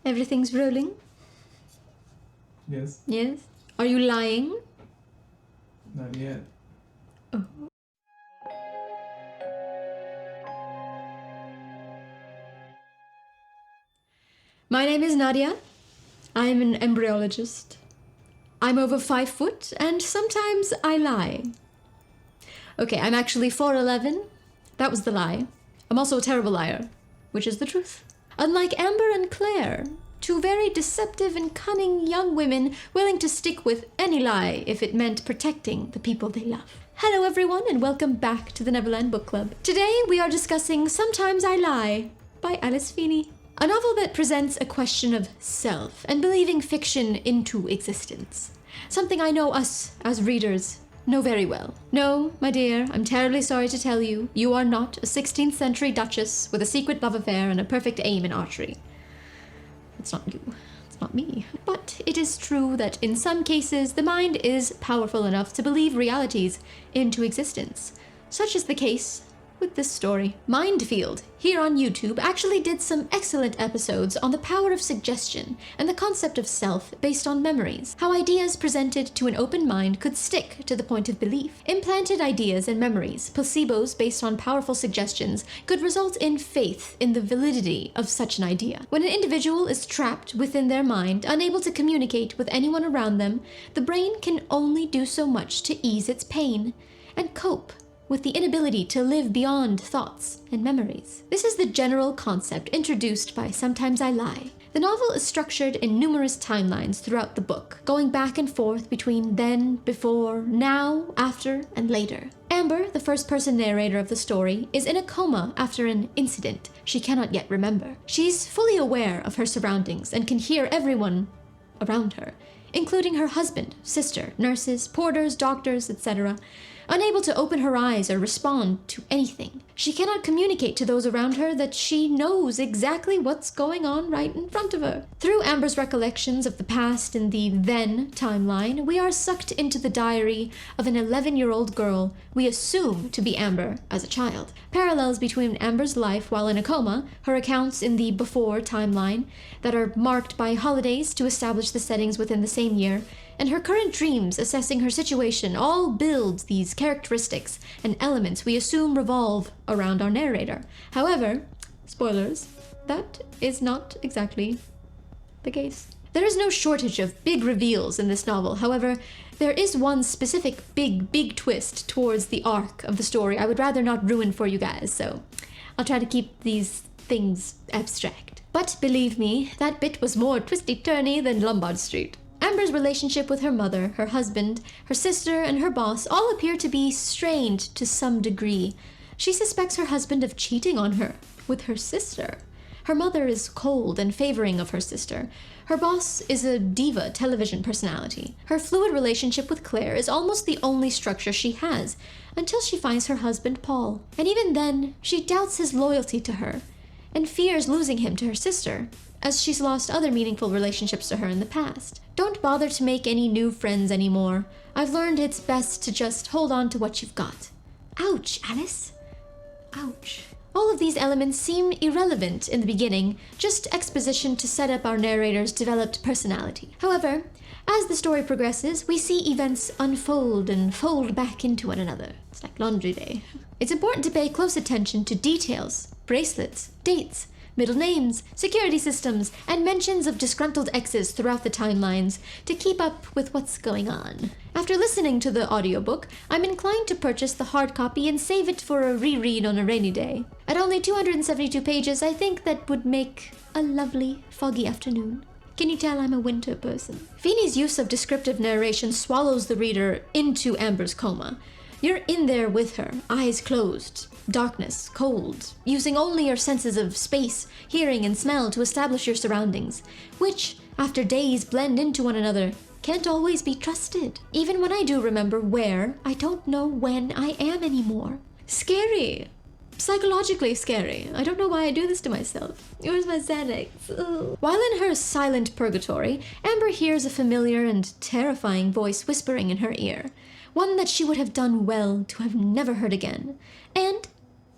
Everything's rolling? Yes. Yes? Are you lying? Not yet. Oh. My name is Nadia. I'm an embryologist. I'm over 5 foot, and sometimes I lie. Okay, I'm actually 4'11". That was the lie. I'm also a terrible liar, which is the truth. Unlike Amber and Claire, two very deceptive and cunning young women willing to stick with any lie if it meant protecting the people they love. Hello everyone, and welcome back to the Neverland Book Club. Today we are discussing Sometimes I Lie by Alice Feeney. A novel that presents a question of self and believing fiction into existence. Something I know us, as readers, know very well. No, my dear, I'm terribly sorry to tell you, you are not a 16th century duchess with a secret love affair and a perfect aim in archery. It's not you. It's not me. But it is true that in some cases, the mind is powerful enough to believe realities into existence. Such is the case with this story. Mindfield, here on YouTube, actually did some excellent episodes on the power of suggestion and the concept of self based on memories. How ideas presented to an open mind could stick to the point of belief. Implanted ideas and memories, placebos based on powerful suggestions, could result in faith in the validity of such an idea. When an individual is trapped within their mind, unable to communicate with anyone around them, the brain can only do so much to ease its pain and cope with the inability to live beyond thoughts and memories. This is the general concept introduced by Sometimes I Lie. The novel is structured in numerous timelines throughout the book, going back and forth between then, before, now, after, and later. Amber, the first-person narrator of the story, is in a coma after an incident she cannot yet remember. She's fully aware of her surroundings and can hear everyone around her, including her husband, sister, nurses, porters, doctors, etc., unable to open her eyes or respond to anything. She cannot communicate to those around her that she knows exactly what's going on right in front of her. Through Amber's recollections of the past in the then timeline, we are sucked into the diary of an 11-year-old girl we assume to be Amber as a child. Parallels between Amber's life while in a coma, her accounts in the before timeline that are marked by holidays to establish the settings within the same year, and her current dreams assessing her situation all build these characteristics and elements we assume revolve around our narrator. However, spoilers, that is not exactly the case. There is no shortage of big reveals in this novel. However, there is one specific big twist towards the arc of the story I would rather not ruin for you guys, so I'll try to keep these things abstract. But believe me, that bit was more twisty-turny than Lombard Street. Amber's relationship with her mother, her husband, her sister, and her boss all appear to be strained to some degree. She suspects her husband of cheating on her with her sister. Her mother is cold and favoring of her sister. Her boss is a diva television personality. Her fluid relationship with Claire is almost the only structure she has, until she finds her husband Paul. And even then, she doubts his loyalty to her, and fears losing him to her sister, as she's lost other meaningful relationships to her in the past. Don't bother to make any new friends anymore. I've learned it's best to just hold on to what you've got. Ouch, Alice. Ouch. All of these elements seem irrelevant in the beginning, just exposition to set up our narrator's developed personality. However, as the story progresses, we see events unfold and fold back into one another. It's like laundry day. It's important to pay close attention to details, bracelets, dates, middle names, security systems, and mentions of disgruntled exes throughout the timelines to keep up with what's going on. After listening to the audiobook, I'm inclined to purchase the hard copy and save it for a reread on a rainy day. At only 272 pages, I think that would make a lovely, foggy afternoon. Can you tell I'm a winter person? Feeney's use of descriptive narration swallows the reader into Amber's coma. You're in there with her, eyes closed, darkness, cold, using only your senses of space, hearing, and smell to establish your surroundings, which, after days blend into one another, can't always be trusted. Even when I do remember where, I don't know when I am anymore. Scary. Psychologically scary. I don't know why I do this to myself. Where's my Xanax? Ugh. While in her silent purgatory, Amber hears a familiar and terrifying voice whispering in her ear. One that she would have done well to have never heard again. And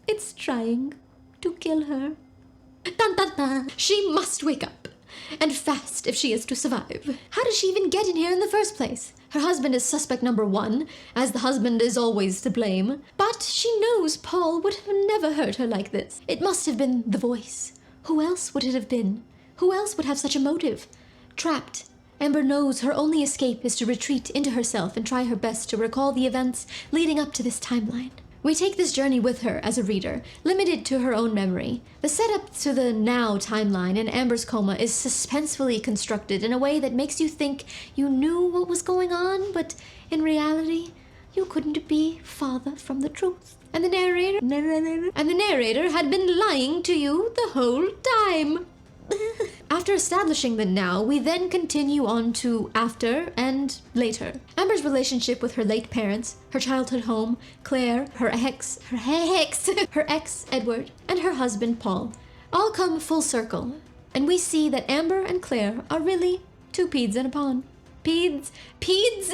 it's trying to kill her. Dun dun dun! She must wake up. and fast if she is to survive. How did she even get in here in the first place? Her husband is suspect number 1, as the husband is always to blame. But she knows Paul would have never hurt her like this. It must have been the voice. Who else would it have been? Who else would have such a motive? Trapped, Amber knows her only escape is to retreat into herself and try her best to recall the events leading up to this timeline. We take this journey with her as a reader, limited to her own memory. The setup to the now timeline in Amber's coma is suspensefully constructed in a way that makes you think you knew what was going on, but in reality, you couldn't be farther from the truth. And the narrator had been lying to you the whole time. After establishing the now, we then continue on to after and later. Amber's relationship with her late parents, her childhood home, Claire, her ex, Edward, and her husband, Paul, all come full circle. And we see that Amber and Claire are really two peas in a pond. Peas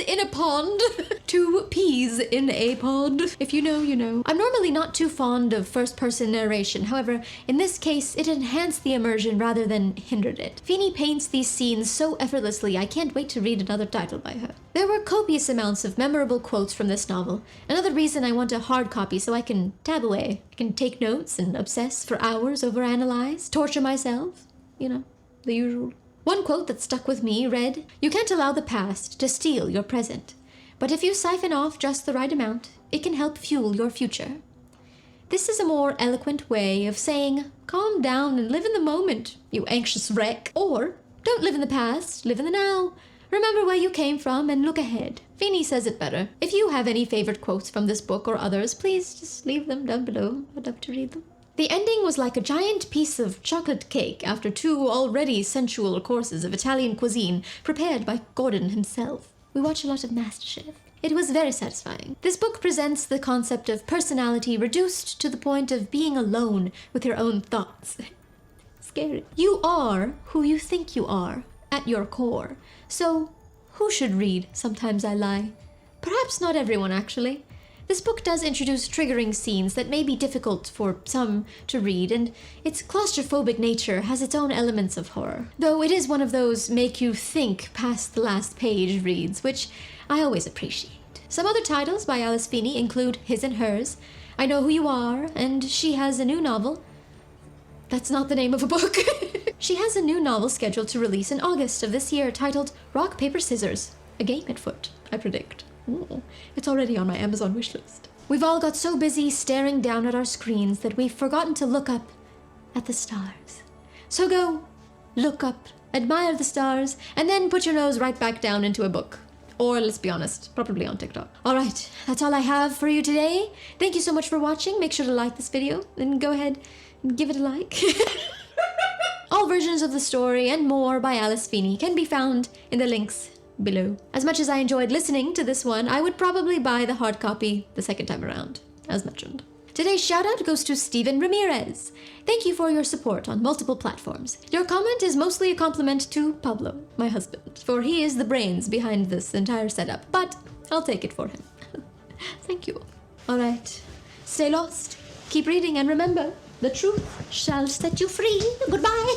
in a pond. 2 peas in a pond. If you know, you know. I'm normally not too fond of first-person narration. However, in this case, it enhanced the immersion rather than hindered it. Feeney paints these scenes so effortlessly, I can't wait to read another title by her. There were copious amounts of memorable quotes from this novel. Another reason I want a hard copy so I can tab away. I can take notes and obsess for hours over analyze, torture myself. You know, the usual. One quote that stuck with me read, "You can't allow the past to steal your present, but if you siphon off just the right amount, it can help fuel your future." This is a more eloquent way of saying, calm down and live in the moment, you anxious wreck. Or, don't live in the past, live in the now. Remember where you came from and look ahead. Feeney says it better. If you have any favorite quotes from this book or others, please just leave them down below. I'd love to read them. The ending was like a giant piece of chocolate cake after 2 already sensual courses of Italian cuisine prepared by Gordon himself. We watch a lot of MasterChef. It was very satisfying. This book presents the concept of personality reduced to the point of being alone with your own thoughts. Scary. You are who you think you are at your core. So, who should read Sometimes I Lie? Perhaps not everyone, actually. This book does introduce triggering scenes that may be difficult for some to read, and its claustrophobic nature has its own elements of horror. Though it is one of those make you think past the last page reads, which I always appreciate. Some other titles by Alice Feeney include His and Hers, I Know Who You Are, and she has a new novel. That's not the name of a book. She has a new novel scheduled to release in August of this year titled Rock, Paper, Scissors, a game at foot, I predict. Ooh, it's already on my Amazon wishlist. We've all got so busy staring down at our screens that we've forgotten to look up at the stars. So go, look up, admire the stars, and then put your nose right back down into a book. Or, let's be honest, probably on TikTok. Alright, that's all I have for you today. Thank you so much for watching. Make sure to like this video, and go ahead and give it a like. All versions of the story and more by Alice Feeney can be found in the links below. As much as I enjoyed listening to this one, I would probably buy the hard copy the second time around, as mentioned. Today's shoutout goes to Steven Ramirez. Thank you for your support on multiple platforms. Your comment is mostly a compliment to Pablo, my husband, for he is the brains behind this entire setup, but I'll take it for him. Thank you. Alright, stay lost, keep reading, and remember, the truth shall set you free. Goodbye!